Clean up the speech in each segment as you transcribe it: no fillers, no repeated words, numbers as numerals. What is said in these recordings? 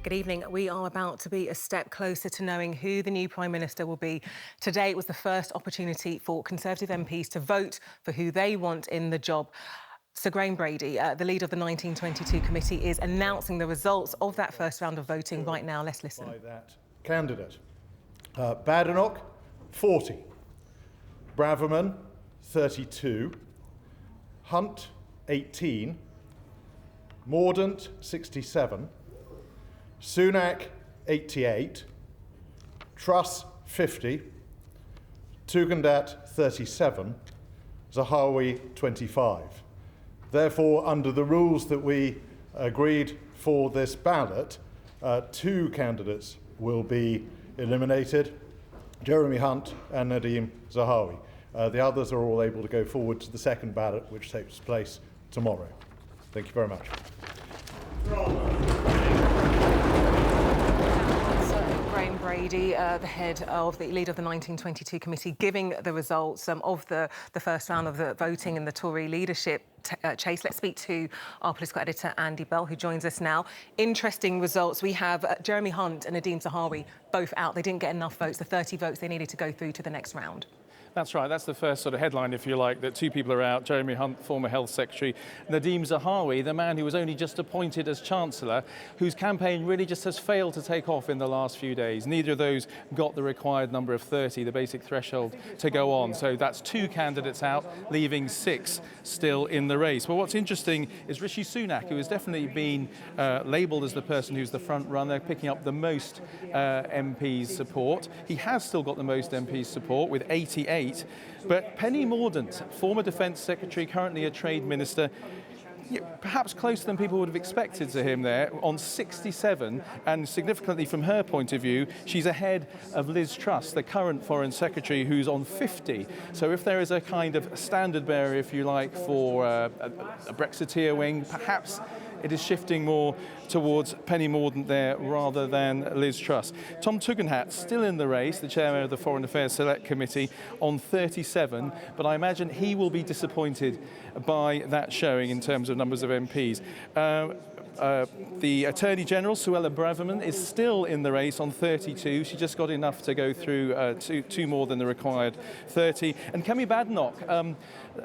Good evening. We are about to be a step closer to knowing who the new Prime Minister will be. Today it was the first opportunity for Conservative MPs to vote for who they want in the job. Sir Graham Brady, the leader of the 1922 committee, is announcing the results of that first round of voting right now. Let's listen. By that candidate. Badenoch, 40. Braverman, 32. Hunt, 18. Mordaunt, 67. Sunak, 88. Truss, 50. Tugendhat, 37. Zahawi, 25. Therefore, under the rules that we agreed for this ballot, 2 candidates will be eliminated, Jeremy Hunt and Nadeem Zahawi. The others are all able to go forward to the second ballot, which takes place tomorrow. Thank you very much. Graham Brady, the head of the leader of the 1922 committee, giving the results of the first round of the voting in the Tory leadership chase. Let's speak to our political editor, Andy Bell, who joins us now. Interesting results. We have Jeremy Hunt and Nadeem Zahawi both out. They didn't get enough votes, the 30 votes they needed to go through to the next round. That's right. That's the first sort of headline, if you like, that 2 people are out. Jeremy Hunt, former Health Secretary. Nadeem Zahawi, the man who was only just appointed as Chancellor, whose campaign really just has failed to take off in the last few days. Neither of those got the required number of 30, the basic threshold, to go on. So that's 2 candidates out, leaving 6 still in the race. But what's interesting is Rishi Sunak, who has definitely been labelled as the person who's the front runner, picking up the most MPs' support. He has still got the most MPs' support with 88. But Penny Mordaunt, former Defence Secretary, currently a Trade Minister, perhaps closer than people would have expected to him there, on 67, and significantly from her point of view, she's ahead of Liz Truss, the current Foreign Secretary, who's on 50. So if there is a kind of standard bearer, if you like, for a Brexiteer wing, perhaps it is shifting more towards Penny Mordaunt there rather than Liz Truss. Tom Tugendhat still in the race, the chairman of the Foreign Affairs Select Committee, on 37, but I imagine he will be disappointed by that showing in terms of numbers of MPs. The Attorney General, Suella Braverman, is still in the race on 32. She just got enough to go through two more than the required 30. And Kemi Badenoch,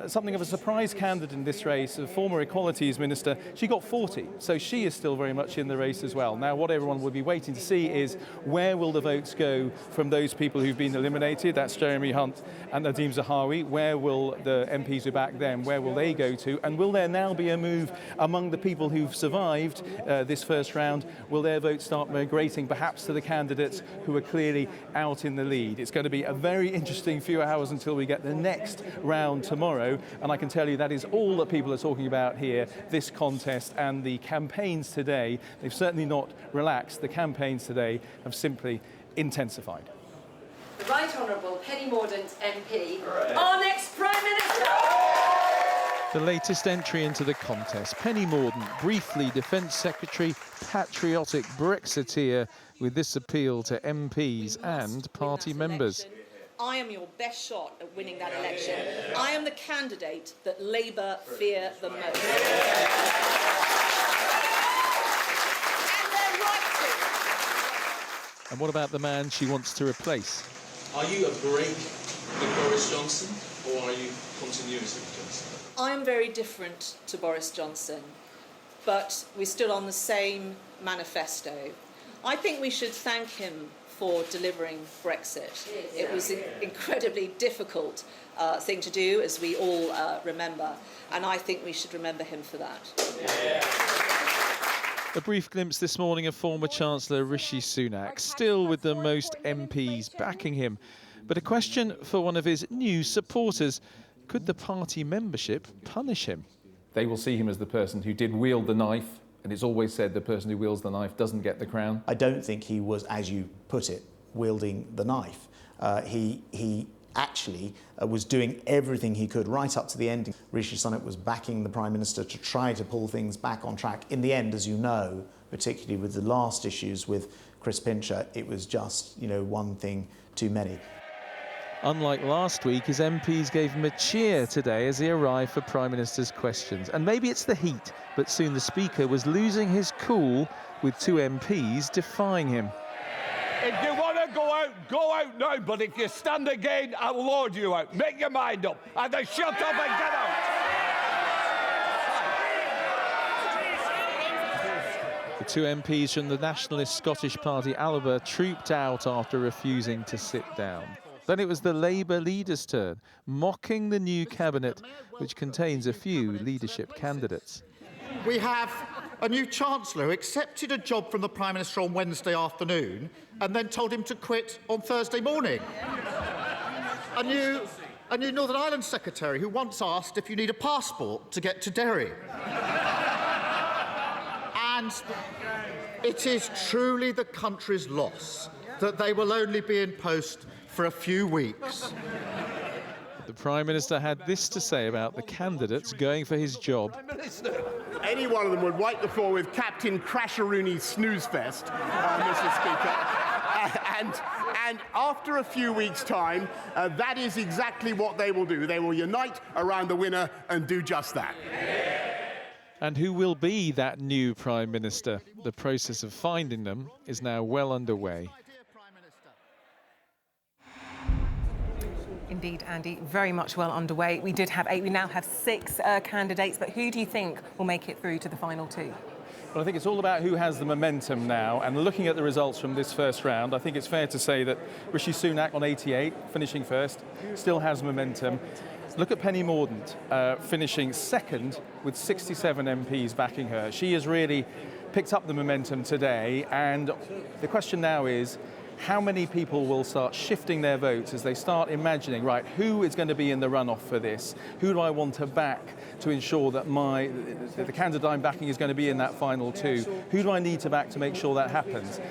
something of a surprise candidate in this race, a former Equalities Minister, she got 40. So she is still very much in the race as well. Now, what everyone will be waiting to see is where will the votes go from those people who've been eliminated? That's Jeremy Hunt and Nadeem Zahawi. Where will the MPs who back them, where will they go to? And will there now be a move among the people who've survived this first round? Will their votes start migrating perhaps to the candidates who are clearly out in the lead? It's going to be a very interesting few hours until we get the next round tomorrow, and I can tell you that is all that people are talking about here, this contest and the campaigns today. They've certainly not relaxed. The campaigns today have simply intensified. The Right Honourable Penny Mordaunt MP, our next Prime Minister! The latest entry into the contest, Penny Mordaunt, briefly Defence Secretary, patriotic Brexiteer, with this appeal to MPs and party members. I am your best shot at winning that election. I am the candidate that Labour fear the most. And they're right to. And what about the man she wants to replace? Are you a break with Boris Johnson, or are you continuity with Johnson? I am very different to Boris Johnson, but we stood on the same manifesto. I think we should thank him for delivering Brexit. It was an incredibly difficult thing to do, as we all remember, and I think we should remember him for that. A brief glimpse this morning of former Chancellor Rishi Sunak, still with the most MPs backing him. But a question for one of his new supporters: could the party membership punish him? They will see him as the person who did wield the knife, and it's always said the person who wields the knife doesn't get the crown. I don't think he was, as you put it, wielding the knife. He actually was doing everything he could right up to the end. Rishi Sunak was backing the Prime Minister to try to pull things back on track. In the end, as you know, particularly with the last issues with Chris Pincher, it was just, one thing too many. Unlike last week, his MPs gave him a cheer today as he arrived for Prime Minister's questions. And maybe it's the heat, but soon the Speaker was losing his cool with 2 MPs defying him. If you want to go out now, but if you stand again, I'll lord you out. Make your mind up. Either shut up and get out. The 2 MPs from the Nationalist Scottish Party, Alba, trooped out after refusing to sit down. Then it was the Labour leader's turn, mocking the new cabinet, which contains a few leadership candidates. We have a new Chancellor who accepted a job from the Prime Minister on Wednesday afternoon and then told him to quit on Thursday morning. A new Northern Ireland Secretary who once asked if you need a passport to get to Derry. And it is truly the country's loss that they will only be in post for a few weeks. The Prime Minister had this to say about the candidates going for his job. Any one of them would wipe the floor with Captain Crasheroony's snooze fest, Mr. Speaker. And after a few weeks' time, that is exactly what they will do. They will unite around the winner and do just that. And who will be that new Prime Minister? The process of finding them is now well underway. Indeed, Andy, very much well underway. We now have 6 candidates, but who do you think will make it through to the final 2? Well, I think it's all about who has the momentum now, and looking at the results from this first round, I think it's fair to say that Rishi Sunak on 88, finishing first, still has momentum. Look at Penny Mordaunt, finishing second with 67 MPs backing her. She has really picked up the momentum today, and the question now is, how many people will start shifting their votes as they start imagining, right, who is going to be in the runoff for this? Who do I want to back to ensure that the candidate I'm backing is going to be in that final 2? Who do I need to back to make sure that happens?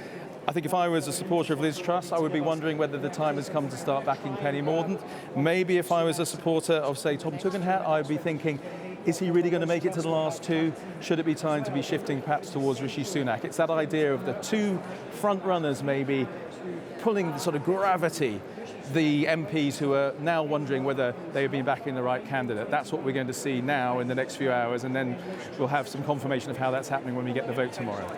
I think if I was a supporter of Liz Truss, I would be wondering whether the time has come to start backing Penny Mordaunt. Maybe if I was a supporter of, say, Tom Tugendhat, I would be thinking, is he really going to make it to the last 2? Should it be time to be shifting perhaps towards Rishi Sunak? It's that idea of the 2 front runners maybe pulling the sort of gravity, the MPs who are now wondering whether they have been backing the right candidate. That's what we're going to see now in the next few hours, and then we'll have some confirmation of how that's happening when we get the vote tomorrow.